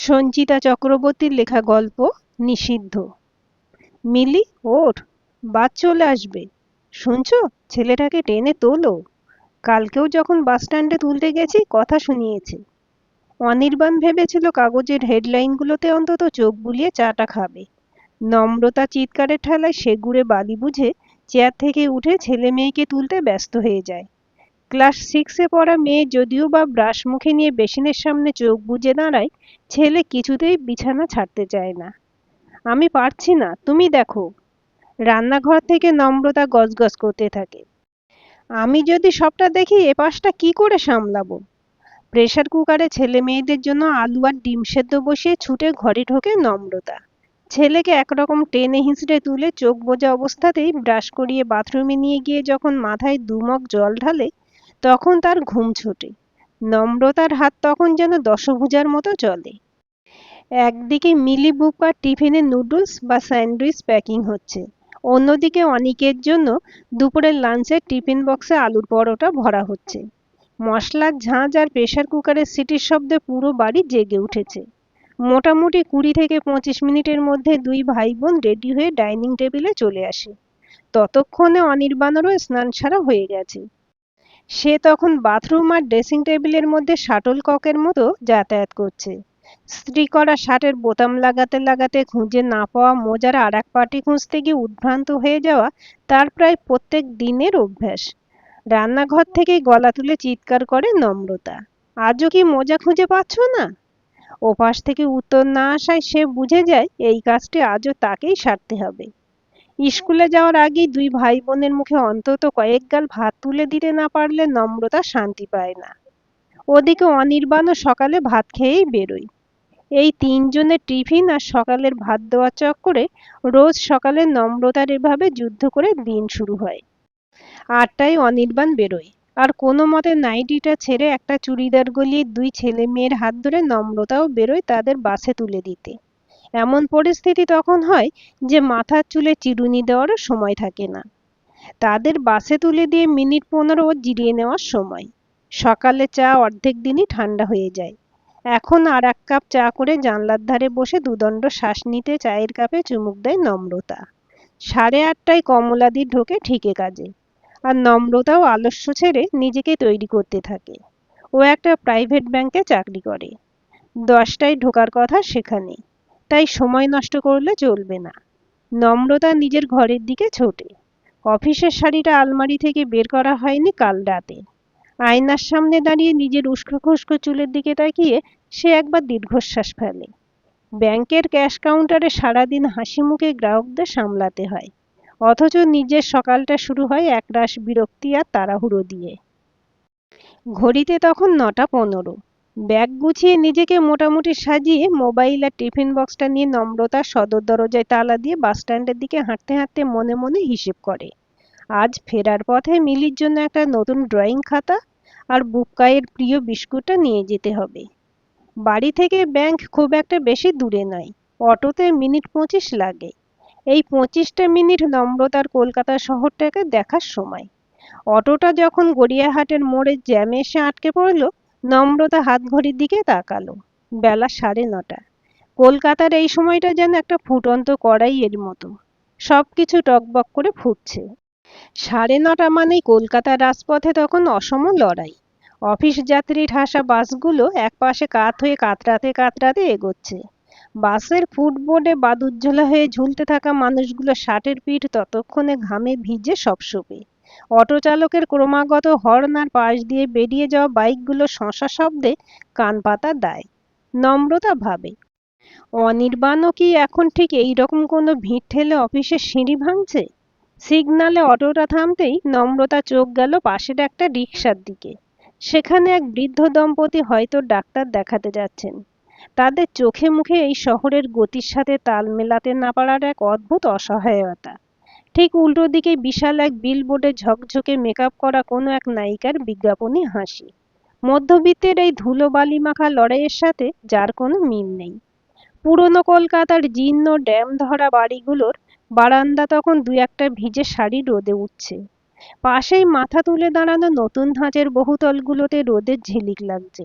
সঞ্চিতা চক্রবর্তীর লেখা গল্প নিষিদ্ধ। মিলি, ওঠ, বাস চলে আসবে। শুনছো, ছেলেটাকে টেনে তোলো। কালকেও যখন বাস স্ট্যান্ডে তুলতে গেছি কথা শুনিয়েছে। অনির্বাণ ভেবেছিল কাগজের হেডলাইনগুলোতে অন্তত চোখ বুলিয়ে চাটা খাবে। নম্রতা চিৎকারের ঠেলায় সে ঘুরে বালি বুঝে চেয়ার থেকে উঠে ছেলে মেয়েকে তুলতে ব্যস্ত হয়ে যায়। ক্লাস 6-এ পড়া মেয়ে যদিও বা ব্রাশ মুখে নিয়ে বেসিনের সামনে চোখ বুজে দাঁড়ায়, ছেলে কিছুতেই বিছানা ছাড়তে চায় না। আমি পারছি না, তুমি দেখো। রান্নাঘর থেকে নম্রতা গজগজ করতে থাকে। আমি যদি সবটা দেখি এপাশটা কি করে সামলাবো। প্রেসার কুকারে ছেলে মেয়েদের জন্য আলু আর ডিম সেদ্ধ বসিয়ে ছুটে ঘরে ঢোকে নম্রতা। ছেলেকে একরকম টেনে হিঁচড়ে তুলে চোখ বোজা অবস্থাতেই ব্রাশ করিয়ে বাথরুমে নিয়ে গিয়ে যখন মাথায় দুমগ জল ঢালে, তখন তার ঘুম ছোটে। নম্রতার হাত তখন যেন দশভুজার মতো চলে। একদিকে মিলি বুপার টিফিনে নুডলস বা স্যান্ডউইচ প্যাকিং হচ্ছে, অন্যদিকে অনিকের জন্য দুপুরের লাঞ্চের টিফিন বক্সে আলুর পরোটা ভরা হচ্ছে। মশলার ঝাঁঝ আর প্রেসার কুকারের সিটির শব্দে পুরো বাড়ি জেগে উঠেছে। মোটামুটি 20 থেকে 25 মিনিটের মধ্যে দুই ভাই বোন রেডি হয়ে ডাইনিং টেবিলে চলে আসে। ততক্ষণে অনির্বাণেরও স্নান সারা হয়ে গেছে। সে তখন বাথরুম আর ড্রেসিং টেবিলের মধ্যে শাটল ককের মতো যাতায়াত করছে। ইস্ত্রি করা শার্টের বোতাম লাগাতে লাগাতে খুঁজে না পাওয়া মোজার আর এক পাটি খুঁজতে গিয়ে উদ্ভ্রান্ত হয়ে যাওয়া তার প্রায় প্রত্যেক দিনের অভ্যাস। রান্নাঘর থেকে গলা তুলে চিৎকার করে নম্রতা, আজও কি মোজা খুঁজে পাচ্ছ না? ওপাশ থেকে উত্তর না আসায় সে বুঝে যায় এই কাজটি আজও তাকেই সারতে হবে। স্কুলে যাওয়ার আগেই দুই ভাই বোনের মুখে অন্তত কয়েক গাল ভাত তুলে দিতে না পারলে নম্রতা শান্তি পায় না। ওদিকে অনির্বাণও সকালে ভাত খেয়েই বেরোয়। এই তিনজনের টিফিন আর সকালের ভাত দেওয়ার চক্করে রোজ সকালে নম্রতার এভাবে যুদ্ধ করে দিন শুরু হয়। 8টায় অনির্বাণ বেরোয়, আর কোনো মতে নাইটিটা ছেড়ে একটা চুড়িদার গলিয়ে দুই ছেলে মেয়ের হাত ধরে নম্রতাও বেরোয় তাদের বাসে তুলে দিতে। এমন পরিস্থিতি তখন হয় যে মাথার চুলে চিরুনি দেওয়ারও সময় থাকে না। তাদের বাসে তুলে দিয়ে মিনিট 15 জিরিয়ে নেওয়ার সময়। সকালে চা অর্ধেক দিনই ঠান্ডা হয়ে যায়। এখন আর এক কাপ চা করে জানলার ধারে বসে দুদণ্ড শ্বাস নিতে চায়ের কাপে চুমুক দেয় নম্রতা। 8:30টায় কমলাদি ঢোকে ঠিকে কাজে, আর নম্রতাও আলস্য ছেড়ে নিজেকে তৈরি করতে থাকে। ও একটা প্রাইভেট ব্যাংকে চাকরি করে। 10টায় ঢোকার কথা সেখানে, তাই সময় নষ্ট করলে চলবে না। নম্রতা নিজের ঘরের দিকে ছোটে। অফিসের শাড়িটা আলমারি থেকে বের করা হয়নি কাল রাতে। আয়নার সামনে দাঁড়িয়ে নিজের উস্কো খুস্কো চুলের দিকে তাকিয়ে সে একবার দীর্ঘশ্বাস ফেলে। ব্যাংকের ক্যাশ কাউন্টারে সারাদিন হাসি মুখে গ্রাহকদের সামলাতে হয়, অথচ নিজের সকালটা শুরু হয় একরাশ বিরক্তি আর তাড়াহুড়ো দিয়ে। ঘড়িতে তখন 9টা 15। ব্যাগ গুছিয়ে নিজেকে মোটামুটি সাজিয়ে মোবাইল আর টিফিন বক্সটা নিয়ে নম্রতা সদর দরজায় তালা দিয়ে বাস স্ট্যান্ডের দিকে হাঁটতে হাঁটতে মনে মনে হিসেব করে, আজ ফেরার পথে মিলির জন্য একটা নতুন ড্রয়িং খাতা আর বুকাইয়ের প্রিয় বিস্কুটটা নিয়ে যেতে হবে। বাড়ি থেকে ব্যাংক খুব একটা বেশি দূরে নয়, অটোতে মিনিট 25 লাগে। এই 25টা মিনিট নম্রতার কলকাতা শহরটাকে দেখার সময়। অটোটা যখন গড়িয়াহাটের মোড়ে জ্যামে এসে আটকে পড়ল, নম্রতা হাত ঘড়ির দিকে তাকালো। বেলা 9:30। কলকাতার এই সময়টা যেন একটা ফুটন্ত কড়াইয়ের মতো, সবকিছু টকবক করে ফুটছে। 9:30 মানেই কলকাতার রাজপথে তখন অসম লড়াই। অফিস যাত্রী ঠাসা বাসগুলো একপাশে কাত হয়ে কাতরাতে কাতরাতে এগোচ্ছে। বাসের ফুটবোর্ডে বাদুজ্জ্বলা হয়ে ঝুলতে থাকা মানুষগুলো ষাটের পিঠ ততক্ষণে ঘামে ভিজে সপসপে। অটো চালকের ক্রমাগত হর্ন আর পাশ দিয়ে বেরিয়ে যাওয়া বাইকগুলো শশা শব্দে কান পাতা দেয়। নম্রতা ভাবে, অনির্বাণও কি এখন ঠিক এইরকম কোনো ভিড় ঠেলে অফিসের সিঁড়ি ভাঙছে? সিগনালে অটোটা থামতেই নম্রতা চোখ গেল পাশের একটা রিকশার দিকে। সেখানে এক বৃদ্ধ দম্পতি হয়তো ডাক্তার দেখাতে যাচ্ছেন। তাদের চোখে মুখে এই শহরের গতির সাথে তাল মেলাতে না পারার এক অদ্ভুত অসহায়তা। ঠিক উল্টো দিকে বিশাল এক বিলবোর্ডে ঝকঝকে মেকআপ করা কোনো এক নায়িকার বিজ্ঞাপনী হাসি। মধ্যবিত্তের এই ধুলোবালি মাখা লড়াইয়ের সাথে যার কোনো মিল নেই। পুরনো কলকাতার জীর্ণ ড্যাম ধরা বাড়িগুলোর বারান্দা তখন দু একটা ভিজে শাড়ি রোদে উঠছে। পাশেই মাথা তুলে দাঁড়ানো নতুন ধাঁচের বহুতলগুলোতে রোদের ঝিলিক লাগছে।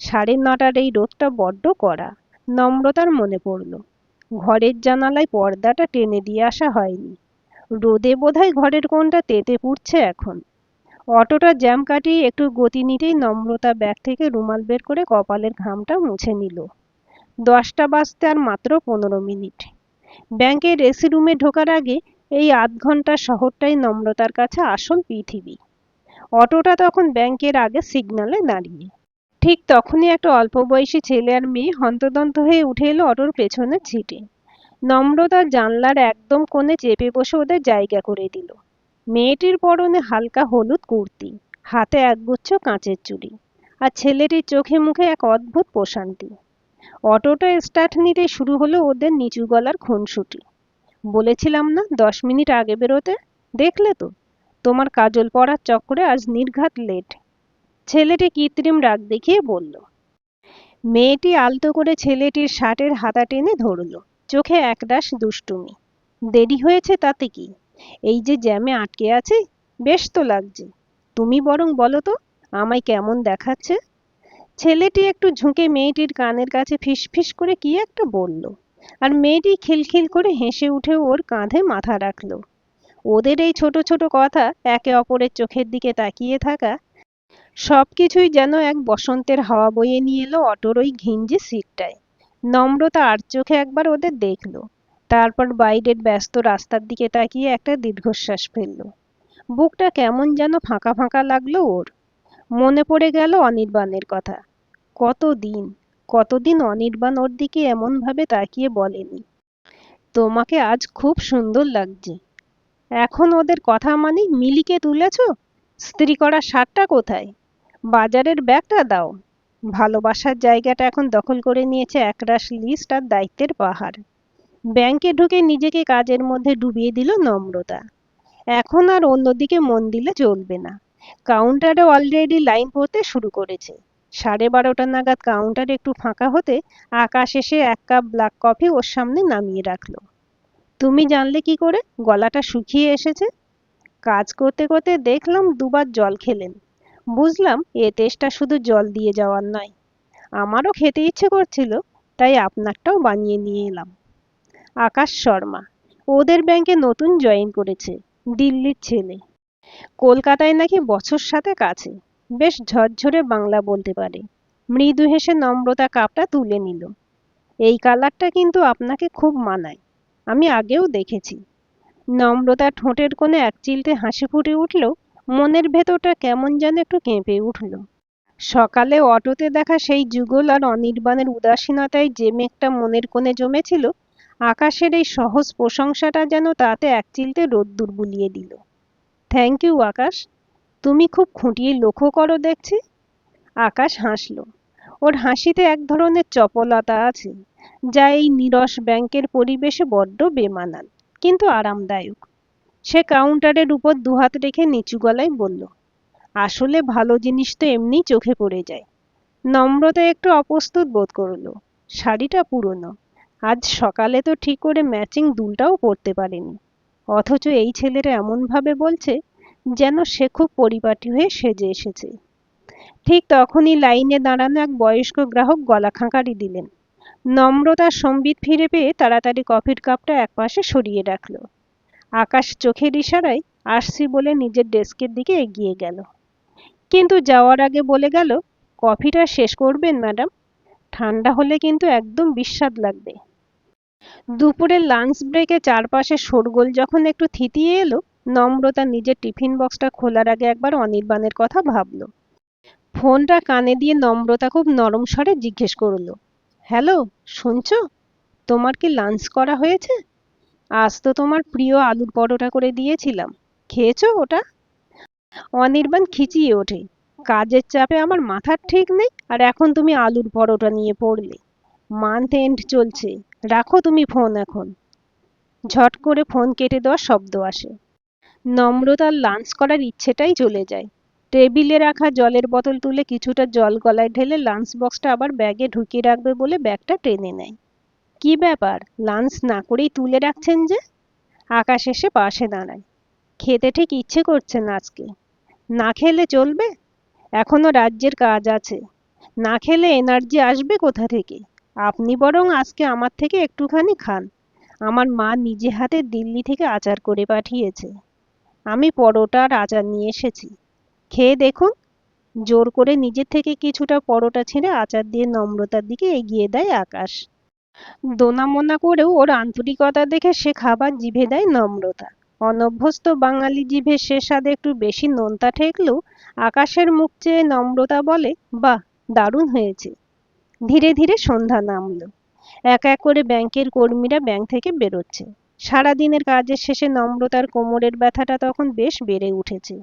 9:30 এই রোদটা বড্ড কড়া, নম্রতার মনে পড়ল ঘরের জানালায় পর্দাটা টেনে দিয়ে আসা হয়নি। রোদে বোধহয় ঘরের কোণটা তেতে পুড়ছে এখন। অটোটা জ্যাম কাটিয়ে একটু গতি নিতেই নম্রতা ব্যাগ থেকে রুমাল বের করে কপালের ঘামটা মুছে নিল। 10টা বাজতে আর মাত্র 15 মিনিট। ব্যাংকের এসি রুমে ঢোকার আগে এই আধ ঘন্টা শহরটাই নম্রতার কাছে আসল পৃথিবী। অটোটা তখন ব্যাংকের আগে সিগন্যালে দাঁড়িয়ে। ঠিক তখনই একটা অল্প বয়সী ছেলে আর মেয়ে হন্তদন্ত হয়ে উঠে এলো অটোর পেছনের সিটে। নম্রতা জানলার একদম কোণে চেপে বসে ওদের জায়গা করে দিল। মেয়েটির পরনে হালকা হলুদ কুর্তি, হাতে একগুচ্ছ কাঁচের চুড়ি, আর ছেলেটির চোখে মুখে এক অদ্ভুত প্রশান্তি। অটোটা স্টার্ট নিতে শুরু হলো ওদের নিচু গলার খুনসুটি। বলেছিলাম না 10 মিনিট আগে বেরোতে, দেখলে তো? তোমার কাজল পরার চক্করে আজ নির্ঘাত লেট। ছেলেটি কৃত্রিম রাগ দেখিয়ে বলল। মেয়েটি আলতো করে ছেলেটির শার্টের হাতা টেনে ধরল, চোখে একরাশ দুষ্টুমি। দেরি হয়েছে তাতে কি? এই যে জ্যামে আটকে আছি, বেশ তো লাগছে। তুমি বরং বলো তো, আমায় কেমন দেখাচ্ছে? ছেলেটি একটু ঝুঁকে মেয়েটির কানের কাছে ফিসফিস করে কি একটা বলল, আর মেয়েটি খিলখিল করে হেসে উঠে ওর কাঁধে মাথা রাখল। ওদের এই ছোট ছোট কথা, একে অপরের চোখের দিকে তাকিয়ে থাকা, সবকিছুই যেন এক বসন্তের হাওয়া বয়ে নিয়ে এলো অটোর ওই ঘিঞ্জি সিটটায়। নম্রতা আর চোখে একবার ওদের দেখল, তারপর বাইরের ব্যস্ত রাস্তার দিকে তাকিয়ে একটা দীর্ঘশ্বাস ফেলল। বুকটা কেমন যেন ফাঁকা ফাঁকা লাগলো ওর। মনে পড়ে গেল অনির্বাণের কথা। কতদিন কতদিন অনির্বাণ ওর দিকে এমন ভাবে তাকিয়ে বলেনি, তোমাকে আজ খুব সুন্দর লাগছে। এখন ওদের কথা মানে মিলিকে তুলেছ? স্ত্রী করা শার্টটা কোথায়? বাজারের ব্যাগটা দাও। ভালোবাসার জায়গাটা এখন দখল করে নিয়েছে একরাশ লিস্ট আর দায়িত্বের পাহাড়। ব্যাংকে ঢুকে নিজেকে কাজের মধ্যে ডুবিয়ে দিল নম্রতা। এখন আর অন্যদিকে মন দিলে চলবে না। কাউন্টারে অলরেডি লাইন পড়তে শুরু করেছে। 12:30 নাগাদ কাউন্টার একটু ফাঁকা হতে আকাশ এসে 1 কাপ ব্ল্যাক কফি ওর সামনে নামিয়ে রাখলো। তুমি জানলে কি করে গলাটা শুকিয়ে এসেছে? কাজ করতে করতে দেখলাম দুবার জল খেলেন। বুঝলাম এ তেষ্টা শুধু জল দিয়ে যাওয়ার নয়। আমারও খেতে ইচ্ছে করছিল, তাই আপনারটাও বানিয়ে নিয়ে এলাম। আকাশ শর্মা ওদের ব্যাংকে নতুন জয়েন করেছে। দিল্লির ছেলে। কলকাতায় নাকি বছর সাথে কাছে। বেশ ঝরঝরে বাংলা বলতে পারে। মৃদু হেসে নম্রতা কাপটা তুলে নিল। এই কালারটা কিন্তু আপনাকে খুব মানায়, আমি আগেও দেখেছি। নম্রতা ঠোঁটের কোণে এক চিলতে হাসি ফুটে উঠল। মনের ভেতরটা কেমন যেন একটু কেঁপে উঠল। সকালে অটোতে দেখা সেই যুগল আর অনির্বাণের উদাসীনতায় যে মেঘটা মনের কোণে জমেছিল, আকাশের এই সহজ প্রশংসাটা যেন তাতে এক চিলতে রোদ্দুর বুলিয়ে দিল। থ্যাংক ইউ আকাশ, তুমি খুব খুঁটিয়ে লক্ষ্য করো দেখছি। আকাশ হাসল। ওর হাসিতে এক ধরনের চপলতা আছে, যা এই নীরস ব্যাংকের পরিবেশে বড্ড বেমানান, কিন্তু আরামদায়ক। সে কাউন্টারের উপর দুহাত রেখে নিচু গলায় বলল, আসলে ভালো জিনিস তো এমনি চোখে পড়ে যায়। নম্রতা একটু অপ্রস্তুত বোধ করল। শাড়িটা পুরনো, আজ সকালে তো ঠিক করে ম্যাচিং দুলটাও পরতে পারেনি। অথচ এই ছেলেরা এমনভাবে বলছে যেন সে খুব পরিপাটি হয়ে সেজে এসেছে। ঠিক তখনই লাইনে দাঁড়ানো এক বয়স্ক গ্রাহক গলা খাঁকারি দিলেন। নম্রতার সম্বিত ফিরে পেয়ে তাড়াতাড়ি কফির কাপটা একপাশে সরিয়ে রাখল। আকাশ চোখের ইশারায় আসছি বলে নিজের ডেস্কের দিকে এগিয়ে গেল, কিন্তু যাওয়ার আগে বলে গেল, কফিটা শেষ করবেন ম্যাডাম? ঠান্ডা হলে কিন্তু একদম বিস্বাদ লাগবে। দুপুরের লাঞ্চ ব্রেকে চারপাশে শোরগোল যখন একটু থিতিয়ে এলো, নম্রতা নিজের টিফিন বক্সটা খোলার আগে একবার অনির্বাণের কথা ভাবল। ফোনটা কানে দিয়ে নম্রতা খুব নরম স্বরে জিজ্ঞেস করল, হ্যালো, শুনছো? তোমার কি লাঞ্চ করা হয়েছে? আজ তো তোমার প্রিয় আলুর পরোটা করে দিয়েছিলাম, খেয়েছো ওটা? অনির্বাণ খিচিয়ে ওঠে, কাজের চাপে আমার মাথার ঠিক নেই, আর এখন তুমি আলুর পরোটা নিয়ে পড়লে। মান্থ এন্ড চলছে, রাখো তুমি ফোন এখন। ঝট করে ফোন কেটে দেওয়ার শব্দ আসে। নম্রতার লাঞ্চ করার ইচ্ছেটাই চলে যায়। টেবিলে রাখা জলের বোতল তুলে কিছুটা জল গলায় ঢেলে লাঞ্চ বক্সটা আবার ব্যাগে ঢুকিয়ে রাখবে বলে ব্যাগটা টেনে নেয়। কি ব্যাপার, লাঞ্চ না করেই তুলে রাখছেন যে? আকাশ এসে পাশে দাঁড়ায়। খেতে ঠিক ইচ্ছে করছে না আজকে। না খেলে চলবে, এখনো রাজ্যের কাজ আছে। না খেলে এনার্জি আসবে কোথা থেকে? আপনি বরং আজকে আমার থেকে একটুখানি খান। আমার মা নিজে হাতে দিল্লি থেকে আচার করে পাঠিয়েছে। আমি পরোটা আর আচার নিয়ে এসেছি, খেয়ে দেখুন। জোর করে নিজের থেকে কিছুটা পরোটা ছিঁড়ে আচার দিয়ে নম্রতার দিকে এগিয়ে দেয় আকাশ। দোনামোনা করেও ওর আন্তরিকতা দেখে সে খাবার জিভে দেয় নম্রতা। অনভ্যস্ত বাঙালি জিভে সে স্বাদে একটু বেশি নোনতা ঠেকলেও আকাশের মুখ চেয়ে নম্রতা বলে, বাহ, দারুণ হয়েছে। ধীরে ধীরে সন্ধ্যা নামলো। এক এক করে ব্যাংকের কর্মীরা ব্যাংক থেকে বেরোচ্ছে। সারাদিনের কাজের শেষে নম্রতার কোমরের ব্যথাটা তখন বেশ বেড়ে উঠেছে।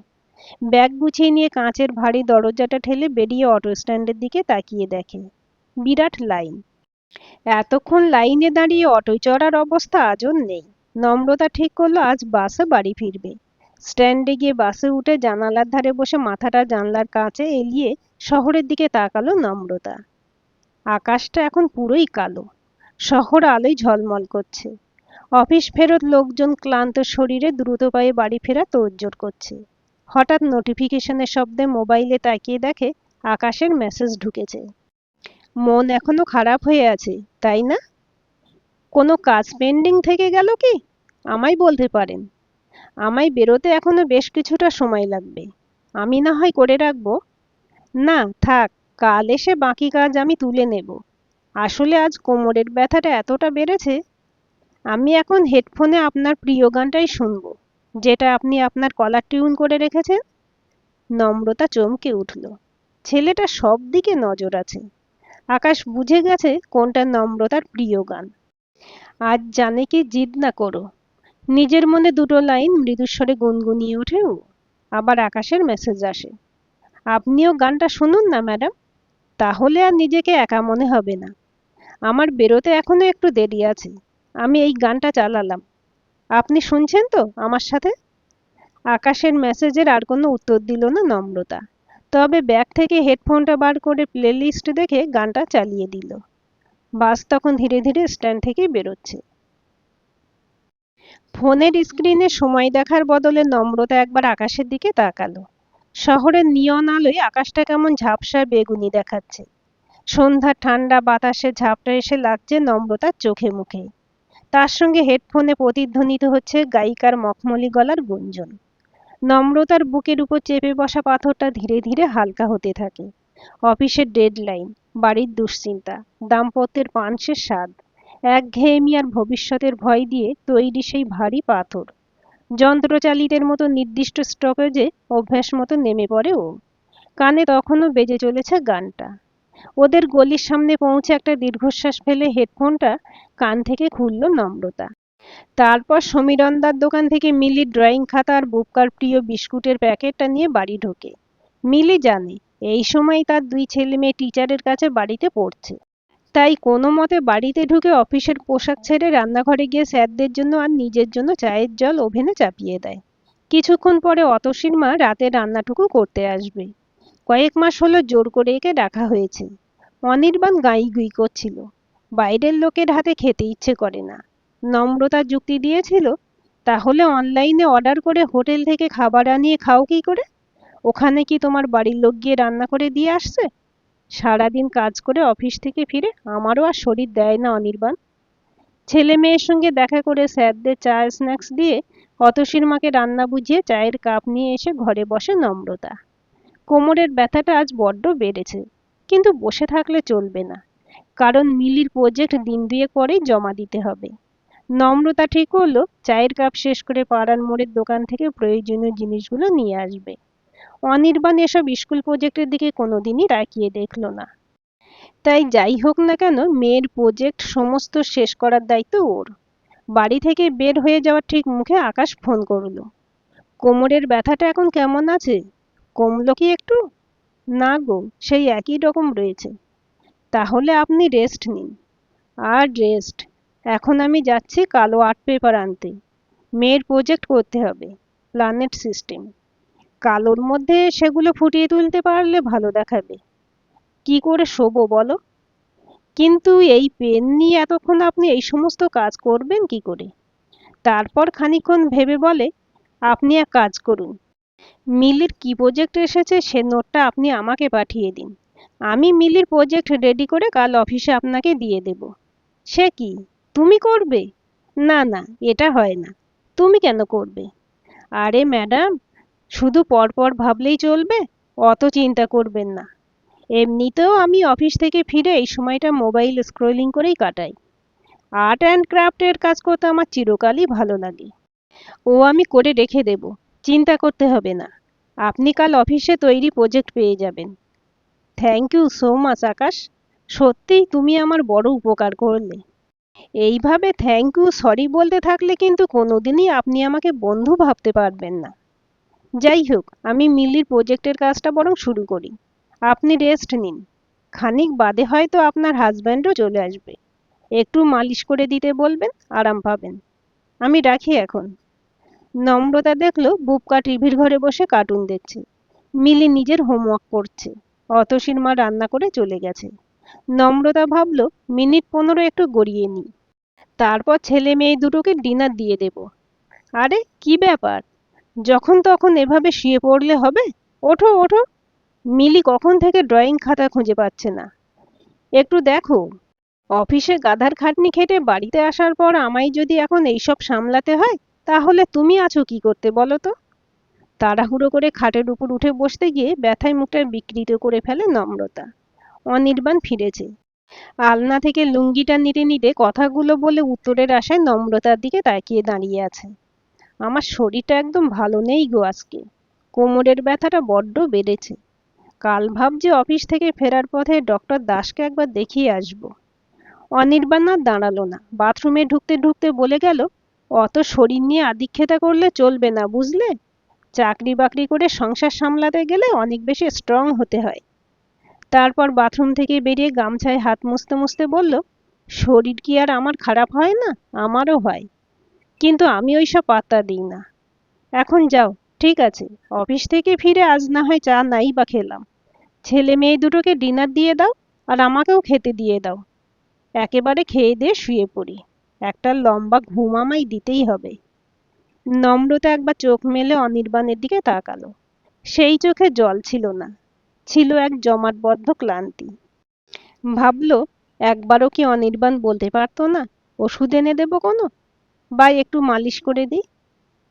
ব্যাগ গুছিয়ে নিয়ে কাঁচের ভারী দরজাটা ঠেলে বেরিয়ে অটো স্ট্যান্ডের দিকে তাকিয়ে দেখে বিরাট লাইন। এতক্ষণ লাইনে দাঁড়িয়ে অটো চড়ার অবস্থা আজও নেই। নম্রতা ঠিক করলো আজ বাসে বাড়ি ফিরবে। স্ট্যান্ডে গিয়ে বাসে উঠে জানালার ধারে বসে মাথাটা জানলার কাছে এলিয়ে শহরের দিকে তাকালো নম্রতা। আকাশটা এখন পুরোই কালো। শহর আলোয় ঝলমল করছে। অফিস ফেরত লোকজন ক্লান্ত শরীরে দ্রুত পায়ে বাড়ি ফেরা তোড়জোড় করছে। হঠাৎ নোটিফিকেশনের শব্দে মোবাইলে তাকিয়ে দেখে আকাশের মেসেজ ঢুকেছে। মন এখনো খারাপ হয়ে আছে, তাই না? কোনো কাজ পেন্ডিং থেকে গেল কি? আমায় বলতে পারেন। আমায় বেরোতে এখনো বেশ কিছুটা সময় লাগবে। আমি না হয় করে রাখবো। না, থাক, কাল এসে বাকি কাজ আমি তুলে নেব। আসলে আজ কোমরের ব্যথাটা এতটা বেড়েছে। আমি এখন হেডফোনে আপনার প্রিয় গানটাই শুনবো, যেটা আপনি আপনার কলার টিউন করে রেখেছেন। নম্রতা চমকে উঠল। ছেলেটা সব দিকে নজর আছে। আকাশ বুঝে গেছে কোনটা নম্রতার প্রিয় গান। আজ জানে কি জিদ না করো, নিজের মনে দুটো লাইন মৃদুস্বরে গুনগুনিয়ে ওঠে ও। আবার আকাশের মেসেজ আসে, আপনিও গানটা শুনুন না ম্যাডাম, তাহলে আর নিজেকে একা মনে হবে না। আমার বেরোতে এখনো একটু দেরি আছে। আমি এই গানটা চালালাম, আপনি শুনছেন তো আমার সাথে? আকাশের মেসেজের আর কোনো উত্তর দিল না নম্রতা, তবে ব্যাগ থেকে হেডফোনটা বার করে প্লেলিস্ট দেখে গানটা চালিয়ে দিল। বাস তখন ধীরে ধীরে স্ট্যান্ড থেকে বেরোচ্ছে। ফোনের স্ক্রিনে সময় দেখার বদলে নম্রতা একবার আকাশের দিকে তাকালো। শহরের নিয়ন আলোয় আকাশটা কেমন ঝাপসা বেগুনি দেখাচ্ছে। সন্ধ্যার ঠান্ডা বাতাসে ঝাপটা এসে লাগছে নম্রতার চোখে মুখে। তার সঙ্গে হেডফোনে প্রতিধ্বনিত হচ্ছে গায়িকার মখমলি গলার গুঞ্জন। নম্রতার বুকের উপর চেপে বসা পাথরটা ধীরে ধীরে হালকা হতে থাকে। অফিসের ডেডলাইন, বাড়ির দুশ্চিন্তা, দাম্পত্যের পানসের স্বাদ, একঘেয়েমি আর ভবিষ্যতের ভয় দিয়ে তৈরি সেই ভারী পাথর যন্ত্রচালিতের মতো নির্দিষ্ট স্টপেজে অভ্যাস মতো নেমে পড়ে ও। কানে তখনও বেজে চলেছে গানটা। ওদের গলির সামনে পৌঁছে একটা দীর্ঘশ্বাস ফেলে হেডফোনটা কান থেকে খুলল নম্রতা। তারপর সমীরণদার দোকান থেকে মিলির ড্রয়িং খাতা আর বুবকার প্রিয় বিস্কুটের প্যাকেটটা নিয়ে বাড়ি ঢোকে। মিলি জানে এই সময় তার দুই ছেলে মেয়ে টিচারের কাছে বাড়িতে পড়ছে। তাই কোনো মতে বাড়িতে ঢুকে অফিসের পোশাক ছেড়ে রান্নাঘরে গিয়ে স্যারদের জন্য আর নিজের জন্য চায়ের জল ওভেনে চাপিয়ে দেয়। কিছুক্ষণ পরে অতসীর মা রাতের রান্নাটুকু করতে আসবে। কয়েক মাস হলো জোর করে একে ডাকা হয়েছে। অনির্বাণ গাঁইগুই করছিল, বাইরের লোকের হাতে খেতে ইচ্ছে করে না। নম্রতা যুক্তি দিয়েছিল, তাহলে অনলাইনে অর্ডার করে হোটেল থেকে খাবার আনিয়ে খাও কি করে? ওখানে কি তোমার বাড়ির লোক গিয়ে রান্না করে দিয়ে আসছে? সারাদিন কাজ করে অফিস থেকে ফিরে আমারও আর শরীর দেয় না অনির্বাণ। ছেলে মেয়ের সঙ্গে দেখা করে স্যারদের চা স্ন্যাক্স দিয়ে অতসীর মাকে রান্না বুঝিয়ে চায়ের কাপ নিয়ে এসে ঘরে বসে নম্রতা। কোমরের ব্যথাটা আজ বড্ড বেড়েছে, কিন্তু বসে থাকলে চলবে না, কারণ মিলির প্রজেক্ট দিন দুয়েক পরেই জমা দিতে হবে। নম্রতা ঠিক করলো চায়ের কাপ শেষ করে পাড়ার মোড়ের দোকান থেকে প্রয়োজনীয় জিনিসগুলো নিয়ে আসবে। অনির্বাণ এসব স্কুল প্রজেক্টের দিকে কোনোদিনই তাকিয়ে দেখল না। তাই যাই হোক না কেন মেয়ের প্রজেক্ট সমস্ত শেষ করার দায়িত্ব ওর। বাড়ি থেকে বের হয়ে যাওয়ার ঠিক মুখে আকাশ ফোন করলো, কোমরের ব্যথাটা এখন কেমন আছে? কমলো কি একটু? না গো, সেই একই রকম রয়েছে। তাহলে আপনি রেস্ট নিন। আর রেস্ট? এখন আমি যাচ্ছি কালো আর্ট পেপার আনতে। মেয়ের প্রজেক্ট করতে হবে, প্ল্যানেট সিস্টেম। কালোর মধ্যে সেগুলো ফুটিয়ে তুলতে পারলে ভালো দেখাবে। কি করে শোবো বলো? কিন্তু এই পেন নিয়ে এতক্ষণ আপনি এই সমস্ত কাজ করবেন কি করে? তারপর খানিকক্ষণ ভেবে বলে, আপনি এক কাজ করুন, মিলির কি প্রজেক্ট এসেছে সে নোটটা আপনি আমাকে পাঠিয়ে দিন। আমি মিলির প্রজেক্ট রেডি করে কাল অফিসে আপনাকে দিয়ে দেব। সে কি, তুমি করবে? না না, এটা হয় না। তুমি কেন করবে? আরে ম্যাডাম, শুধু পরপর ভাবলেই চলবে? অত চিন্তা করবেন না। এমনিতেও আমি অফিস থেকে ফিরে এই সময়টা মোবাইল স্ক্রলিং করেই কাটাই। আর্ট অ্যান্ড ক্রাফটের কাজ করতে আমার চিরকালই ভালো লাগে। ও আমি করে রেখে দেব, চিন্তা করতে হবে না। আপনি কাল অফিসে তৈরি প্রজেক্ট পেয়ে যাবেন। থ্যাংক ইউ সো মাচ আকাশ, সত্যিই তুমি আমার বড় উপকার করলে। এইভাবে থ্যাংক ইউ সরি বলতে থাকলে কিন্তু কোনোদিনই আপনি আমাকে বন্ধু ভাবতে পারবেন না। যাই হোক, আমি মিলির প্রজেক্টের কাজটা বরং শুরু করি। আপনি রেস্ট নিন। খানিক বাদে হয়তো আপনার হাজব্যান্ডও চলে আসবে। একটু মালিশ করে দিতে বলবেন, আরাম পাবেন। আমি রাখি এখন। নম্রতা দেখল বুবকা টিভির ঘরে বসে কার্টুন দেখছে। মিলি নিজের হোমওয়ার্ক করছে। অতসীর মা রান্না করে চলে গেছে। নম্রতা ভাবল মিনিট 15 একটু গড়িয়ে নি, তারপর ছেলে মেয়ে দুটোকে ডিনার দিয়ে দেব। আরে কি ব্যাপার, যখন তখন এভাবে শুয়ে পড়লে হবে? ওঠো ওঠো। মিলি কখন থেকে ড্রয়িং খাতা খুঁজে পাচ্ছে না, একটু দেখো। অফিসে গাধার খাটনি খেটে বাড়িতে আসার পর আমায় যদি এখন এইসব সামলাতে হয়, তাহলে তুমি আছো কি করতে বলো তো? তাড়াহুড়ো করে খাটের উপর উঠে বসতে গিয়ে ব্যথায় মুখটা বিকৃত করে ফেলে নম্রতা। অনির্বাণ ফিরেছে। আলনা থেকে লুঙ্গিটা নিতে নিতে কথাগুলো বলে উত্তরের আশায় নম্রতার দিকে তাকিয়ে দাঁড়িয়ে আছে। আমার শরীরটা একদম ভালো নেই গো আজকে। কোমরের ব্যথাটা বড্ড বেড়েছে। কাল ভাবছি অফিস থেকে ফেরার পথে ডক্টর দাসকে একবার দেখিয়ে আসবো। অনির্বাণ আর দাঁড়ালো না, বাথরুমে ঢুকতে ঢুকতে বলে গেল, অত শরীর নিয়ে আদিক্ষেতা করলে চলবে না বুঝলে। চাকরি বাকরি করে সংসার সামলাতে গেলে অনেক বেশি স্ট্রং হতে হয়। তারপর বাথরুম থেকে বেরিয়ে গামছায় হাত মুছতে মুছতে বলল, শরীর কি আর আমার খারাপ হয় না? আমারও হয়, কিন্তু আমি ওইসব পাত্তা দিই না। এখন যাও, ঠিক আছে, অফিস থেকে ফিরে আজ না হয় চা নাই বা খেলাম, ছেলে মেয়ে দুটোকে ডিনার দিয়ে দাও, আর আমাকেও খেতে দিয়ে দাও। একেবারে খেয়ে দিয়ে শুয়ে পড়ি। একটা লম্বা ঘুম আমায় দিতেই হবে। নম্রতা একবার চোখ মেলে অনির্বাণের দিকে তাকালো। সেই চোখে জল ছিল না, ছিল এক জমাটবদ্ধ ক্লান্তি। ভাবল, একবারও কি অনির্বাণ বলতে পারতো না ওষুধ এনে দেবো কোনো, বা একটু মালিশ করে দিই।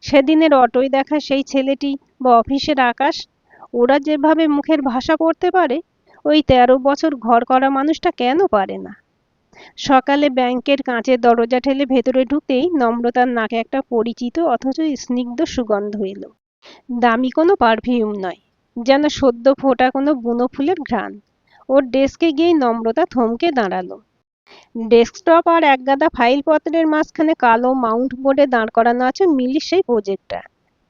সেদিনের অটোয় দেখা সেই ছেলেটি বা অফিসের আকাশ, ওরা যেভাবে মুখের ভাষা পড়তে পারে, ওই 13 বছর ঘর করা মানুষটা কেন পারে না? সকালে ব্যাংকের কাঁচের দরজা ঠেলে ভেতরে ঢুকতেই নম্রতার নাকে একটা পরিচিত অথচ স্নিগ্ধ সুগন্ধ এলো। দামি কোনো পারফিউম নয়, যেন সদ্য ফোটা কোনো বুনো ফুলের ঘ্রাণ। ওর ডেস্কে গিয়েই নম্রতা থমকে দাঁড়ালো। ডেস্কটপ আর একগাদা ফাইলপত্রের মাঝখানে কালো মাউন্ট বোর্ডে দাঁড় করানো আছে মিলির সেই প্রজেক্টটা।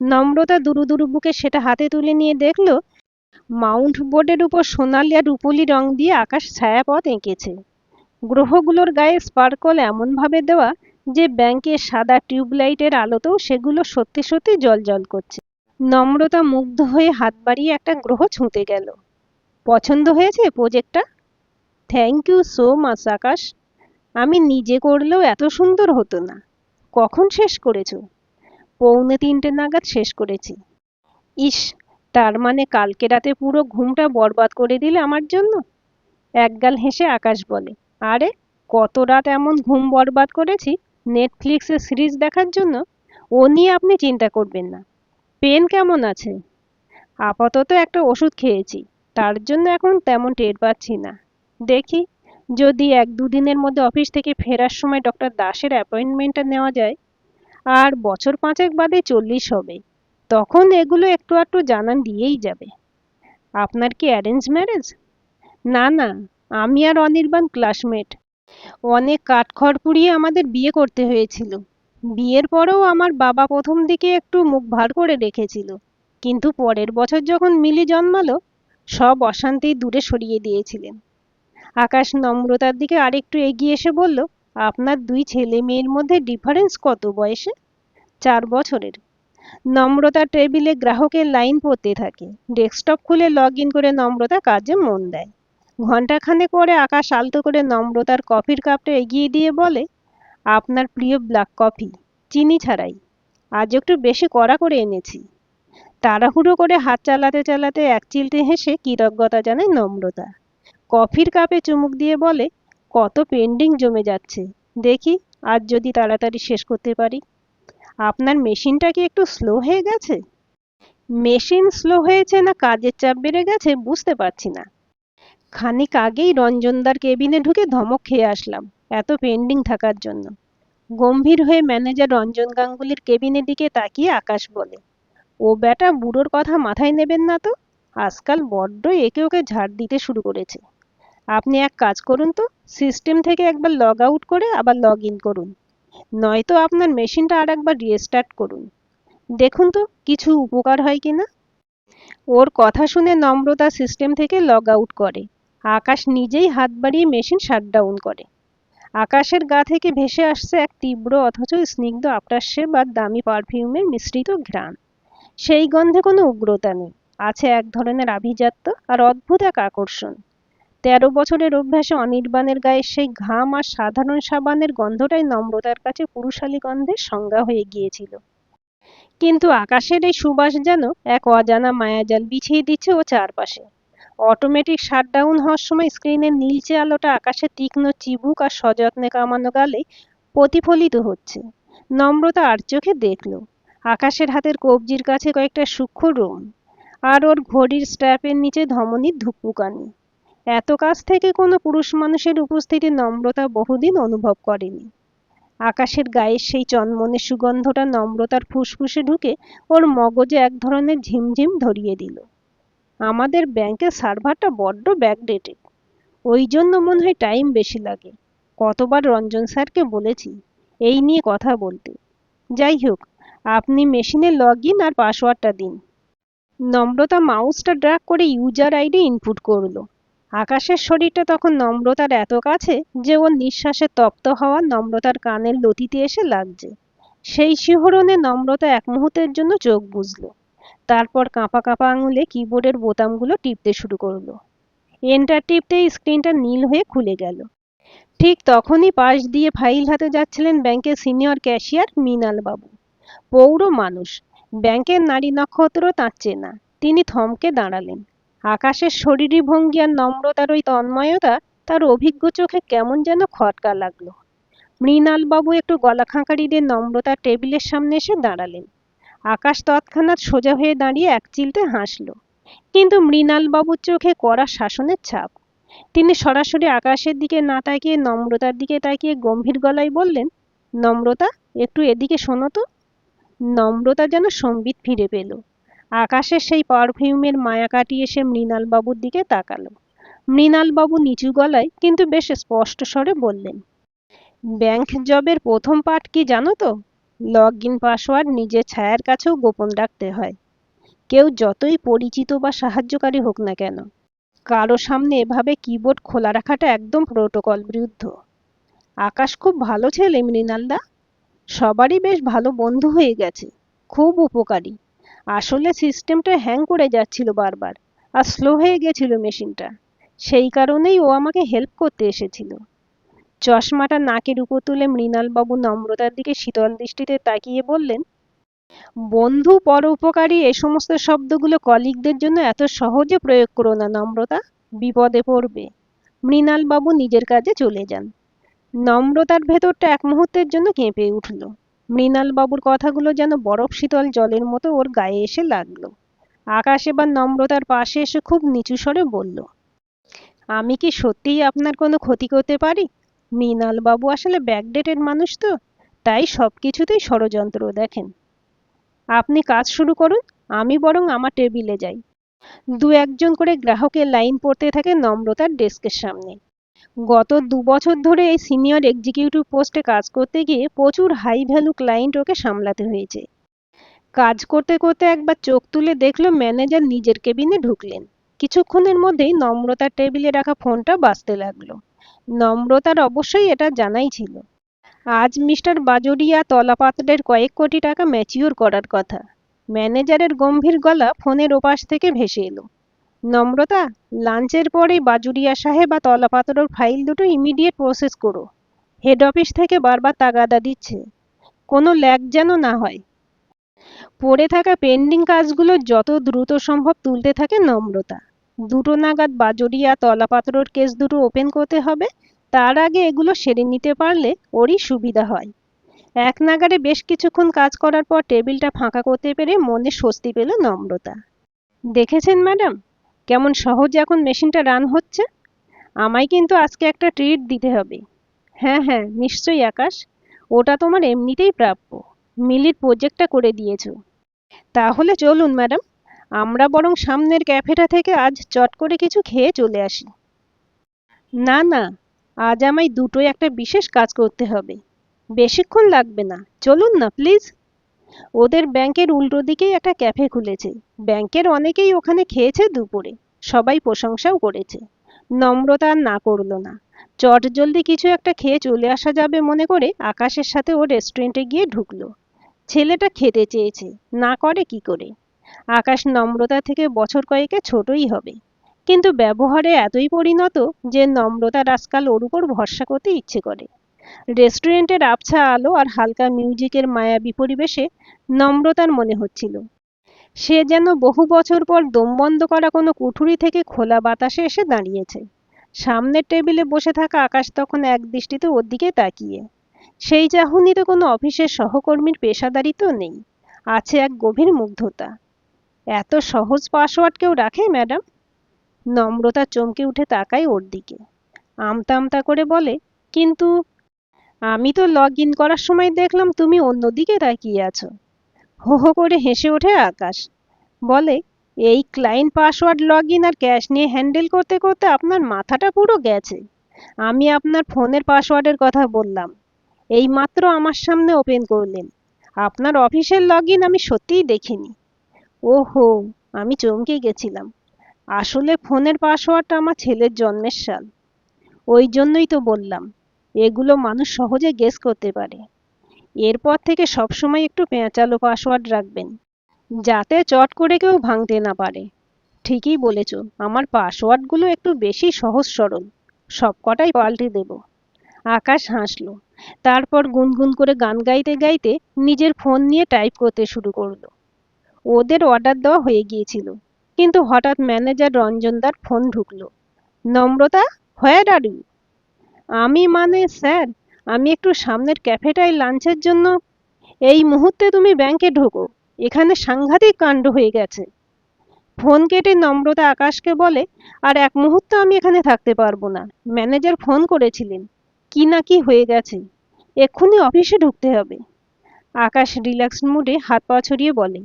নম্রতা দুরু দুরু বুকে সেটা হাতে তুলে নিয়ে দেখলো, মাউন্ট বোর্ডের উপর সোনালি আর রূপলি রং দিয়ে আকাশ ছায়াপথ এঁকেছে। গ্রহগুলোর গায়ে স্পার্কল এমনভাবে দেওয়া যে ব্যাংকের সাদা টিউবলাইটের আলোতেও সেগুলো সত্যি সত্যি জ্বলজ্বল করছে। নম্রতা মুগ্ধ হয়ে হাত বাড়িয়ে একটা গ্রহ ছুঁতে গেল। পছন্দ হয়েছে প্রজেক্টটা? থ্যাংক ইউ সো মাচ আকাশ। আমি নিজে করলেও এত সুন্দর হতো না। কখন শেষ করেছো? 2:45 নাগাদ শেষ করেছি। ইস, তার মানে কালকে রাতে পুরো ঘুমটা বরবাদ করে দিলে আমার জন্য। একগাল হেসে আকাশ বলে, আরে কত রাত এমন ঘুম বরবাদ করেছি নেটফ্লিক্সে সিরিজ দেখার জন্য। ও নিয়ে আপনি চিন্তা করবেন না। পেন কেমন আছে? আপাতত একটা ওষুধ খেয়েছি, তার জন্য এখন তেমন টের পাচ্ছি না। দেখি, যদি 1-2 দিনের মধ্যে অফিস থেকে ফেরার সময় ডক্টর দাসের অ্যাপয়েন্টমেন্টটা নেওয়া যায়। আর বছর 5 বাদে 40 হবে, তখন এগুলো একটু একটু জানান দিয়েই যাবে। আপনার কি অ্যারেঞ্জ ম্যারেজ? না না, আমি আর অনির্বাণ ক্লাসমেট। অনেক কাঠখড় পুড়িয়ে আমাদের বিয়ে করতে হয়েছিল। বিয়ের পরেও আমার বাবা প্রথম দিকে একটু মুখ ভার করে রেখেছিল, কিন্তু পরের বছর যখন মিলি জন্মালো, সব অশান্তি দূরে সরিয়ে দিয়েছিলেন। আকাশ নম্রতার দিকে আরেকটু এগিয়ে এসে বলল, আপনার 2 ছেলে মেয়ের মধ্যে ডিফারেন্স কত বয়সে? 4 বছরের। নম্রতা টেবিলে গ্রাহকের লাইন পড়তে থাকে। ডেস্কটপ খুলে লগ ইন করে নম্রতা কাজে মন দেয়। ঘণ্টাখানেক পরে আকাশ আলতো করে নম্রতার কফির কাপটা এগিয়ে দিয়ে বলে, আপনার প্রিয় ব্ল্যাক কফি, চিনি ছাড়াই। আজ একটু বেশি কড়া করে এনেছি। তাড়াহুড়ো করে হাত চালাতে চালাতে একচিলতে হেসে কৃতজ্ঞতা জানায় নম্রতা। কফির কাপে চুমুক দিয়ে বলে, কত পেন্ডিং জমে যাচ্ছে, দেখি আজ যদি তাড়াতাড়ি শেষ করতে পারি। আপনার মেশিনটা কি একটু স্লো হয়ে গেছে? মেশিন স্লো হয়েছে না কাজের চাপ বেড়ে গেছে বুঝতে পারছি না। খানিক আগেই রঞ্জনদার কেবিনে ঢুকে ধমক খেয়ে আসলাম এত পেন্ডিং থাকার জন্য। গম্ভীর হয়ে ম্যানেজার রঞ্জন গাঙ্গুলির কেবিনের দিকে তাকিয়ে আকাশ বলে, ও ব্যাটা বুড়োর কথা মাথায় নেবেন না তো, আজকাল বড্ড একে ওকে ঝাড় দিতে শুরু করেছে। আপনি এক কাজ করুন তো, সিস্টেম থেকে একবার লগ আউট করে আবার লগ ইন করুন, নয়তো আপনার মেশিনটা আর একবার রিস্টার্ট করুন, দেখুন তো কিছু উপকার হয় কিনা। ওর কথা শুনে নম্রতা সিস্টেম থেকে লগ আউট করে। আকাশ নিজেই হাত বাড়িয়ে মেশিন শাটডাউন করে। আকাশের গা থেকে ভেসে আসছে এক তীব্র অথচ স্নিগ্ধ আফটারশেভ বা দামি পারফিউমের মিশ্রিত ঘ্রাণ। সেই গন্ধে কোনো উগ্রতা নেই, আছে এক ধরনের আভিজাত্য আর অদ্ভুত এক আকর্ষণ। ১৩ বছরের অভ্যাসে অনির্বাণের গায়ে সেই ঘাম আর সাধারণ সাবানের গন্ধটাই নম্রতার কাছে পুরুষালী গন্ধের সংজ্ঞা হয়ে গিয়েছিল। কিন্তু আকাশের এই সুবাস যেন এক অজানা মায়াজাল বিছিয়ে দিচ্ছে ও চারপাশে। অটোমেটিক শাটডাউন হওয়ার সময় স্ক্রিনের নীলচে আলোটা আকাশের তীক্ষ্ণ চিবুক আর সযত্নে কামানো গালে প্রতিফলিত হচ্ছে। নম্রতা আর চোখে দেখল আকাশের হাতের কবজির কাছে কয়েকটা সূক্ষ্ম রোম, আর ওর ঘড়ির স্ট্র্যাপের নিচে ধমনীর ধুকপুকানি। এত কাছ থেকে কোনো পুরুষ মানুষের উপস্থিতি নম্রতা বহুদিন অনুভব করেনি। আকাশের গায়ের সেই চনমনে সুগন্ধটা নম্রতার ফুসফুসে ঢুকে ওর মগজে এক ধরনের ঝিমঝিম ধরিয়ে দিল। আমাদের ব্যাংকের সার্ভারটা বড্ড ব্যাকডেটেড, ওই জন্য মনে হয় টাইম বেশি লাগে। কতবার রঞ্জন স্যারকে বলেছি এই নিয়ে কথা বলতে। যাই হোক, আপনি মেশিনে লগ ইন আর পাসওয়ার্ডটা দিন। নম্রতা মাউসটা ড্র্যাগ করে ইউজার আইডি ইনপুট করলো। আকাশের শরীরটা তখন নম্রতার এত কাছে যে ওর নিঃশ্বাসে তপ্ত হওয়া নম্রতার কানের লতিতে এসে লাগছে। সেই শিহরণে নম্রতা এক মুহূর্তের জন্য চোখ বুজল, তারপর কাঁপা কাঁপা আঙুলে কিবোর্ডের বোতামগুলো টিপতে শুরু করলো। এন্টার টিপতেই স্ক্রিনটা নীল হয়ে খুলে গেল। ঠিক তখনই পাশ দিয়ে ফাইল হাতে যাচ্ছিলেন ব্যাংকের সিনিয়র ক্যাশিয়ার মৃণাল বাবু। পৌর মানুষ, ব্যাংকের নারী নক্ষত্র তাঁর চেনা। তিনি থমকে দাঁড়ালেন। আকাশের শরীরী ভঙ্গি আর নম্রতার ওই তন্ময়তা তার অভিজ্ঞ চোখে কেমন যেন খটকা লাগলো। মৃণাল বাবু একটু গলা খাঁকারি দিয়ে নম্রতার টেবিলের সামনে এসে দাঁড়ালেন। আকাশ তৎক্ষণাৎ সোজা হয়ে দাঁড়িয়ে এক চিলতে হাসল, কিন্তু মৃণাল বাবুর চোখে কড়া শাসনের ছাপ। তিনি সরাসরি আকাশের দিকে না তাকিয়ে নম্রতার দিকে তাকিয়ে গম্ভীর গলায় বললেন, নম্রতা, একটু এদিকে শোনো তো। নম্রতা যেন সম্বিত ফিরে পেল। আকাশের সেই পারফিউমের মায়া কাটিয়ে সে মৃণালবাবুর দিকে তাকালো। মৃণালবাবু নিচু গলায় কিন্তু বেশ স্পষ্ট স্বরে বললেন, ব্যাংক জবের প্রথম পার্ট কি জানো তো? লগ ইন পাসওয়ার্ড নিজের ছায়ার কাছেও গোপন রাখতে হয়, কেউ যতই পরিচিত বা সাহায্যকারী হোক না কেন। কারো সামনে এভাবে কিবোর্ড খোলা রাখাটা একদম প্রোটোকল বিরুদ্ধ। আকাশ খুব ভালো ছেলে মৃণালদা, সবারই বেশ ভালো বন্ধু হয়ে গেছে, খুব উপকারী। আসলে সিস্টেমটা হ্যাং করে যাচ্ছিল বারবার, আর স্লো হয়ে গেছিল মেশিনটা, সেই কারণেই ও আমাকে হেল্প করতে এসেছিল। চশমাটা নাকের উপর তুলে মৃণালবাবু নম্রতার দিকে শীতল দৃষ্টিতে তাকিয়ে বললেন, বন্ধু পরোপকারী এ সমস্ত শব্দগুলো কলিগদের জন্য এত সহজে প্রয়োগ করো না নম্রতা, বিপদে পড়বে। মৃণালবাবু নিজের কাজে চলে যান। নম্রতার ভেতরটা এক মুহূর্তের জন্য কেঁপে উঠল। মৃণালবাবুর কথাগুলো যেন বরফ শীতল জলের মতো ওর গায়ে এসে লাগলো। আকাশ এবার নম্রতার পাশে এসে খুব নিচু স্বরে বলল, আমি কি সত্যিই আপনার কোনো ক্ষতি করতে পারি? মৃণালবাবু আসলে ব্যাকডেটেড মানুষ তো, তাই সবকিছুতেই ষড়যন্ত্র দেখেন। আপনি কাজ শুরু করুন, আমি বরং আমার টেবিলে যাই। দু একজন করে গ্রাহকের লাইন পড়তে থাকে নম্রতার ডেস্কের সামনে। গত ২ বছর ধরে এই সিনিয়র এক্সিকিউটিভ পোস্টে কাজ করতে গিয়ে প্রচুর হাই ভ্যালু ক্লায়েন্ট ওকে সামলাতে হয়েছে। কাজ করতে করতে একবার চোখ তুলে দেখলো ম্যানেজার নিজের কেবিনে ঢুকলেন। কিছুক্ষণের মধ্যেই নম্রতার টেবিলে রাখা ফোনটা বাজতে লাগলো। নম্রতার অবশ্যই এটা জানাই ছিল, আজ মিস্টার বাজোরিয়া তলাপাত্রের কয়েক কোটি টাকা ম্যাচিওর করার কথা। ম্যানেজারের গম্ভীর গলা ফোনের ওপাশ থেকে ভেসে এলো, নম্রতা, লাঞ্চের পরে বাজুরিয়া সাহেব আর তলাপাত্রর ফাইল দুটো ইমিডিয়েট প্রসেস করো। হেড অফিস থেকে বারবার তাগাদা দিচ্ছে, কোনো ল্যাগ যেন না হয়। পড়ে থাকা পেন্ডিং কাজগুলো যত দ্রুত সম্ভব তুলতে থাকে নম্রতা। 2টো নাগাদ বাজরিয়া তলাপাত্রর কেস দুটো ওপেন করতে হবে। তার আগে এগুলো সেরে নিতে পারলে ওরই সুবিধা হয়। 1 নাগাড়ে বেশ কিছুক্ষণ কাজ করার পর টেবিলটা ফাঁকা করতে পেরে মনে স্বস্তি পেল নম্রতা। দেখেছেন ম্যাডাম, কেমন সহজে এখন মেশিনটা রান হচ্ছে। আমায় কিন্তু আজকে একটা ট্রিট দিতে হবে। হ্যাঁ হ্যাঁ, নিশ্চয়ই আকাশ, ওটা তোমার এমনিতেই প্রাপ্য। মিলির প্রজেক্টটা করে দিয়েছো। তাহলে চলুন ম্যাডাম, আমরা বরং সামনের ক্যাফেটা থেকে আজ চট করে কিছু খেয়ে চলে আসি। না না, আজ আমায় দুটোই একটা বিশেষ কাজ করতে হবে। বেশিক্ষণ লাগবে না, চলুন না প্লিজ। ওদের ব্যাংকের উল্টো দিকেই একটা ক্যাফে খুলেছে। ব্যাংকের অনেকেই ওখানে খেয়েছে দুপুরে। সবাই প্রশংসাও করেছে। নম্রতা আর না করলো না। চটজলদি কিছু একটা খেয়ে চলে আসা যাবে মনে করে আকাশের সাথে ও রেস্টুরেন্টে গিয়ে ঢুকলো। ছেলেটা খেতে চেয়েছে, না করে কি করে। আকাশ নম্রতা থেকে বছর কয়েকে ছোটই হবে, কিন্তু ব্যবহারে এতই পরিণত যে নম্রতার আজকাল ওর উপর ভরসা করতে ইচ্ছে করে। রেস্টুরেন্টের আবছা আলো আর হালকা মিউজিকের মায়াবী পরিবেশে নম্রতার মনে হচ্ছিল সে যেন বহু বছর পর দম বন্ধ করা কোনো কুঠুরি থেকে খোলা বাতাসে এসে দাঁড়িয়েছে। সামনের টেবিলে বসে থাকা আকাশ তখন এক দৃষ্টিতে ওর দিকে তাকিয়ে। সেই চাহনিতে কোনো অফিসের সহকর্মীর পেশাদারিত্ব নেই, আছে এক গভীর মুগ্ধতা। এত সহজ পাসওয়ার্ড কেউ রাখে ম্যাডাম? নম্রতা চমকে উঠে তাকায় ওর দিকে। আমতা আমতা করে বলে, কিন্তু আমি তো লগ ইন করার সময় দেখলাম তুমি অন্যদিকে তাকিয়ে আছো। হো হো করে হেসে ওঠে আকাশ। বলে, এই ক্লায়েন্ট পাসওয়ার্ড লগ ইন আর ক্যাশ নিয়ে হ্যান্ডেল করতে করতে আপনার মাথাটা পুরো গেছে। আমি আপনার ফোনের পাসওয়ার্ডের কথা বললাম। এই মাত্র আমার সামনে ওপেন করলেন। আপনার অফিসের লগ ইন আমি সত্যিই দেখিনি। ওহো, আমি চমকে গেছিলাম। আসলে ফোনের পাসওয়ার্ডটা আমার ছেলের জন্মের সাল। ওই জন্যই তো বললাম, এগুলো মানুষ সহজে গেস করতে পারে। এরপর থেকে সবসময় একটু পেঁচালো পাসওয়ার্ড রাখবেন, যাতে চট করে কেউ ভাঙতে না পারে। ঠিকই বলেছ, আমার পাসওয়ার্ডগুলো একটু বেশি সহজ সরল। সবকটাই পাল্টে দেব। আকাশ হাসলো। তারপর গুনগুন করে গান গাইতে গাইতে নিজের ফোন নিয়ে টাইপ করতে শুরু করলো। ওদের অর্ডার দেওয়া হয়ে গিয়েছিল, কিন্তু হঠাৎ ম্যানেজার রঞ্জনদার ফোন ঢুকলো। নম্রতা, হোয়ার আর ইউ? আমি মানে স্যার, আমি একটু সামনের ক্যাফেটায় লাঞ্চের জন্য। এই মুহূর্তে তুমি ব্যাংকে ঢোকো, এখানে সাংঘাতিক কাণ্ড হয়ে গেছে। ফোন কেটে নম্রতা আকাশকে বলে, আর এক মুহূর্ত আমি এখানে থাকতে পারবো না। ম্যানেজার ফোন করেছিলেন, কি না কি হয়ে গেছে। এক্ষুনি অফিসে ঢুকতে হবে। আকাশ রিল্যাক্সড মুডে হাত পা ছড়িয়ে বলে,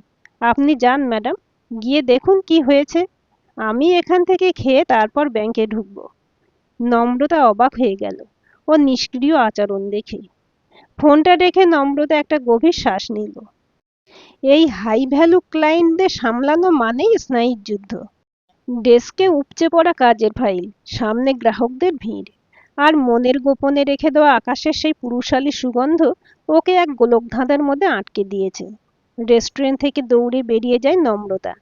আপনি যান ম্যাডাম, গিয়ে দেখুন কি হয়েছে। আমি এখান থেকে খেয়ে তারপর ব্যাংকে ঢুকবো। নম্রতা অবাক হয়ে গেল ও নিষ্ক্রিয় আচরণ দেখে। ফোনটা রেখে নম্রতা একটা গভীর শ্বাস নিল। এই হাই ভ্যালু ক্লায়েন্টদের সামলানো মানেই স্নায়ুর যুদ্ধ। ডেস্কে উপচে পড়া কাজের ফাইল, সামনে গ্রাহকদের ভিড়, আর মনের গোপনে রেখে দেওয়া আকাশের সেই পুরুষালী সুগন্ধ ওকে এক গোলকধাঁধার মধ্যে আটকে দিয়েছে। রেস্টুরেন্ট থেকে দৌড়ে বেরিয়ে যায় নম্রতা।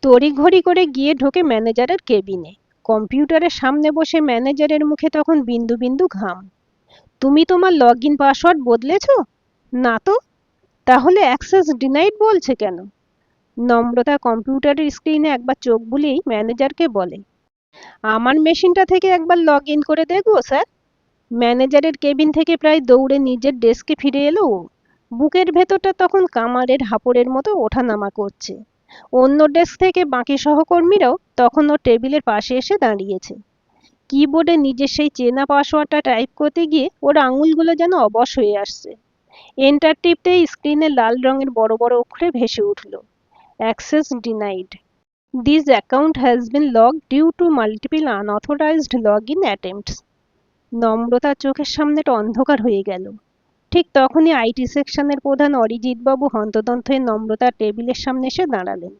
তড়িঘড়ি করে গিয়ে ঢোকে ম্যানেজারের কেবিনে। কম্পিউটারের সামনে বসে ম্যানেজারের মুখে তখন বিন্দু বিন্দু ঘাম। তুমি তোমার লগ ইন পাসওয়ার্ড বদলেছ? না তো। তাহলে অ্যাক্সেস ডিনাইড বলছে কেন? নম্রতা কম্পিউটারের স্ক্রিনে একবার চোখ বুলিয়েই ম্যানেজারকে বলে, আমার মেশিনটা থেকে একবার লগ ইন করে দেখবো স্যার? ম্যানেজারের কেবিন থেকে প্রায় দৌড়ে নিজের ডেস্কে ফিরে এলো ও। বুকের ভেতরটা তখন কামারের হাঁপড়ের মতো ওঠানামা করছে। অন্য ডেস্ক থেকে বাকি সহকর্মীরাও তখন ওর টেবিলের পাশে এসে দাঁড়িয়েছে। কিবোর্ডে নিজের সেই চেনা পাসওয়ার্ডটা টাইপ করতে গিয়ে ওর আঙুলগুলো যেন অবশ হয়ে আসছে। এন্টার টিপতেই স্ক্রিনে লাল রঙের বড় বড় অক্ষরে ভেসে উঠল, access denied. This account has been locked due to multiple unauthorised login attempts. নম্রতার চোখের সামনেটা অন্ধকার হয়ে গেল। ঠিক তখনই আইটি সেকশনের প্রধান অরিজিৎবাবু হন্তদন্ত হয়ে নম্রতার টেবিলের সামনে এসে দাঁড়ালেন।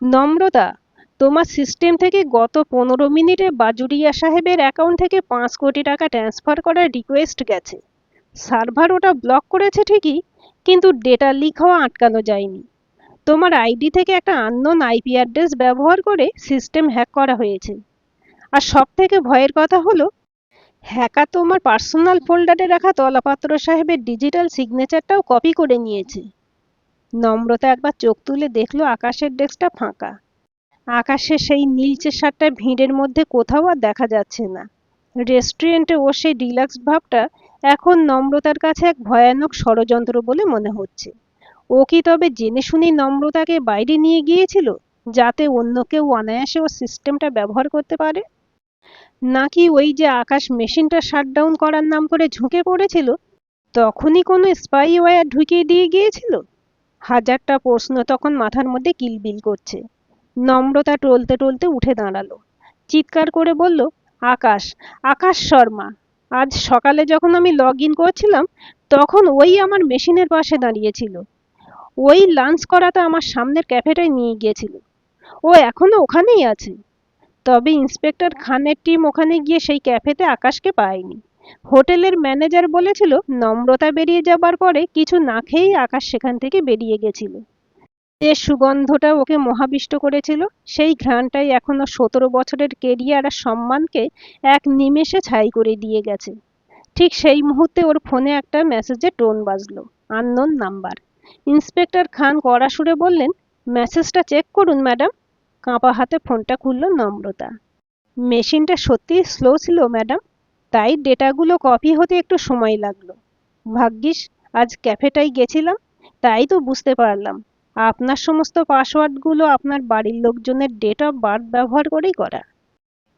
নম্রতা, তোমার সিস্টেম থেকে গত 15 মিনিটে বাজুরিয়া সাহেবের অ্যাকাউন্ট থেকে 5 কোটি টাকা ট্রান্সফার করার রিকোয়েস্ট গেছে। সার্ভার ওটা ব্লক করেছে ঠিকই, কিন্তু ডেটা লিক হওয়া আটকানো যায়নি। তোমার আইডি থেকে একটা আননোন আইপি অ্যাড্রেস ব্যবহার করে সিস্টেম হ্যাক করা হয়েছে। আর সব থেকে ভয়ের কথা হলো, হ্যাকার তোমার পার্সোনাল ফোল্ডারে রাখা তলাপাত্র সাহেবের ডিজিটাল সিগনেচারটাও কপি করে নিয়েছে। নম্রতা একবার চোখ তুলে দেখলো আকাশের ডেস্কটা ফাঁকা। আকাশের সেই নীলচে শার্টটা ভিড়ের মধ্যে কোথাও আর দেখা যাচ্ছে না। রেস্টুরেন্টে ওর সেই রিল্যাক্স ভাবটা এখন নম্রতার কাছে এক ভয়ানক ষড়যন্ত্র বলে মনে হচ্ছে। ও কি তবে জেনে শুনেই নম্রতাকে বাইরে নিয়ে গিয়েছিল, যাতে অন্য কেউ অনায়াসে ও সিস্টেমটা ব্যবহার করতে পারে? নাকি ওই যে আকাশ মেশিনটা শাটডাউন করার নাম করে ঝুঁকে পড়েছিল, তখনই কোনো স্পাইওয়্যার ঢুকিয়ে দিয়ে গিয়েছিল? হাজারটা প্রশ্ন তখন মাথার মধ্যে কিলবিল করছে। নম্রতা টলতে টলতে উঠে দাঁড়ালো, চিৎকার করে বলল, আকাশ, আকাশ শর্মা। আজ সকালে যখন আমি লগ ইন করছিলাম, তখন ওই আমার মেশিনের পাশে দাঁড়িয়েছিল। ওই লাঞ্চ করাতে আমার সামনের ক্যাফেটায় নিয়ে গিয়েছিল। ও এখনো ওখানেই আছে। তবে ইন্সপেক্টর খানের টিম ওখানে গিয়ে সেই ক্যাফেতে আকাশকে পায়নি। হোটেলের ম্যানেজার বলেছিল নম্রতা বেরিয়ে যাবার পরে কিছু না খেয়েই আকাশ সেখান থেকে বেরিয়ে গেছিল। যে সুগন্ধটা ওকে মহাবিষ্ট করেছিল, সেই ঘ্রাণটাই এখনো 17 বছরের কেরিয়ার আর সম্মানকে এক নিমেষে ছাই করে দিয়ে গেছে। ঠিক সেই মুহূর্তে ওর ফোনে একটা মেসেজের টোন বাজলো, আননোন নাম্বার। ইন্সপেক্টর খান কড়া সুরে বললেন, মেসেজটা চেক করুন ম্যাডাম। কাঁপা হাতে ফোনটা খুলল নম্রতা। মেশিনটা সত্যিই স্লো ছিল ম্যাডাম, তাই ডেটাগুলো কপি হতে একটু সময় লাগলো। ভাগ্যিস আজ ক্যাফেটায় গেছিলাম, তাই তো বুঝতে পারলাম আপনার সমস্ত পাসওয়ার্ডগুলো আপনার বাড়ির লোকজনের ডেট অফ বার্থ ব্যবহার করেই করা।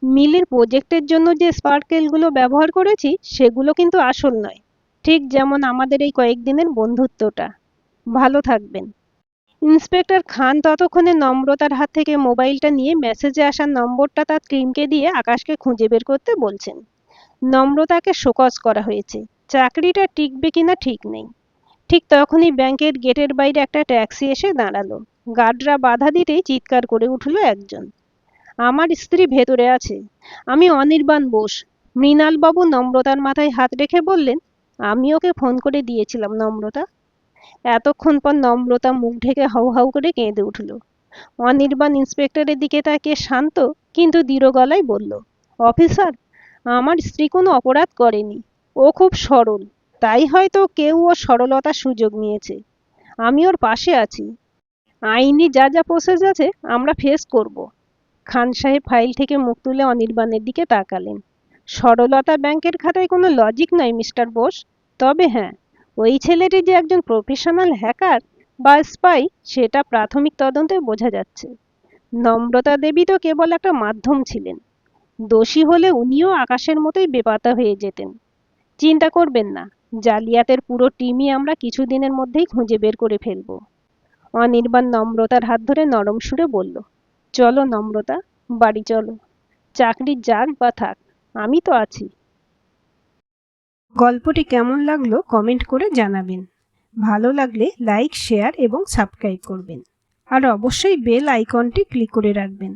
মিলের প্রজেক্টের জন্য যে স্পার্কেলগুলো ব্যবহার করেছি সেগুলো কিন্তু আসল নয়, ঠিক যেমন আমাদের এই কয়েকদিনের বন্ধুত্বটা। ভালো থাকবেন। ইন্সপেক্টর খান ততক্ষণে নম্রতার হাত থেকে মোবাইলটা নিয়ে মেসেজে আসা নম্বরটা তার টিমকে দিয়ে আকাশকে খুঁজে বের করতে বলছেন। নম্রতাকে শোকজ করা হয়েছে, চাকরিটা টিকবে কিনা ঠিক নেই। ঠিক তখনই ব্যাংকের গেটের বাইরে একটা ট্যাক্সি এসে দাঁড়ালো। গার্ডরা বাধা দিতেই চিৎকার করে উঠল একজন, আমার স্ত্রী ভেতরে আছে, আমি অনির্বাণ বোস। মৃণালবাবু নম্রতার মাথায় হাত রেখে বললেন, আমি ওকে ফোন করে দিয়েছিলাম নম্রতা। এতক্ষণ পর নম্রতা মুখ ঢেকে হাউ হাউ করে কেঁদে উঠল। অনির্বাণ ইন্সপেক্টরের দিকে তাকিয়ে শান্ত কিন্তু দৃঢ় গলায় বলল, অফিসার, আমার স্ত্রী কোনো অপরাধ করেনি। ও খুব সরল, তাই হয়তো কেউ ওর সরলতার সুযোগ নিয়েছে। আমি ওর পাশে আছি। আইনি যা যা প্রসেস আছে আমরা ফেস করব। খান সাহেব ফাইল থেকে মুখ তুলে অনির্বাণের দিকে তাকালেন। সরলতা ব্যাংকের খাতায় কোনো লজিক নয় মিস্টার বোস, তবে হ্যাঁ, ওই ছেলেটি যে একজন প্রফেশনাল হ্যাকার বা স্পাই সেটা প্রাথমিক তদন্তে বোঝা যাচ্ছে। নম্রতা দেবী তো কেবল একটা মাধ্যম ছিলেন। দোষী হলে উনিও আকাশের মতোই বেপাত্তা হয়ে যেতেন। চিন্তা করবেন না, জালিয়াতের পুরো টিমই আমরা কিছুদিনের মধ্যেই খুঁজে বের করে ফেলব। অনির্বাণ নম্রতার হাত ধরে নরম সুরে বলল, চলো নম্রতা, বাড়ি চলো। চাকরি যাক বা থাক, আমি তো আছি। গল্পটি কেমন লাগলো কমেন্ট করে জানাবেন। ভালো লাগলে লাইক, শেয়ার এবং সাবস্ক্রাইব করবেন। আর অবশ্যই বেল আইকনটি ক্লিক করে রাখবেন।